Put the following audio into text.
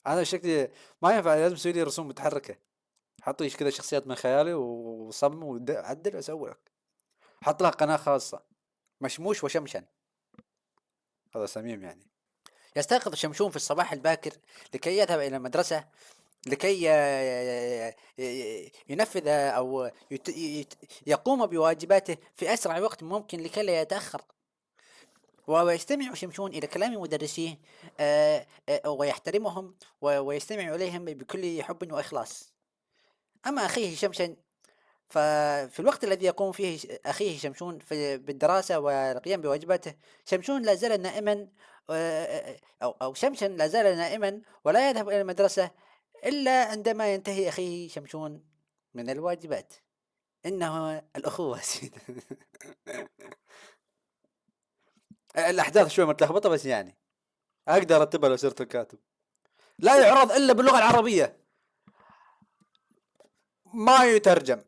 انا شكلي ما ينفع، لازم اسوي لي رسوم متحركه. حط لي كذا شخصيات من خيالي وصمم وعدل واسوي لك. حط لها قناه خاصه، مشموش وشمشن، هذا سميم يعني. يستيقظ شمشون في الصباح الباكر لكي يذهب إلى المدرسة، لكي ينفذ أو يقوم بواجباته في أسرع وقت ممكن لكي لا يتأخر. ويستمع شمشون إلى كلام مدرسيه، ويحترمهم ويستمع إليهم بكل حب وإخلاص. أما أخيه شمشن، ففي الوقت الذي يقوم فيه أخيه شمشون بالدراسة والقيام بواجباته، شمشون لا زال نائما. أو شمشن لا زال نائما ولا يذهب إلى المدرسة إلا عندما ينتهي أخيه شمشون من الواجبات. إنه الأخوة سيدي. الأحداث شوي متلخبطة بس يعني أقدر أرتبها لو صرت الكاتب. لا يعرض إلا باللغة العربية، ما يترجم.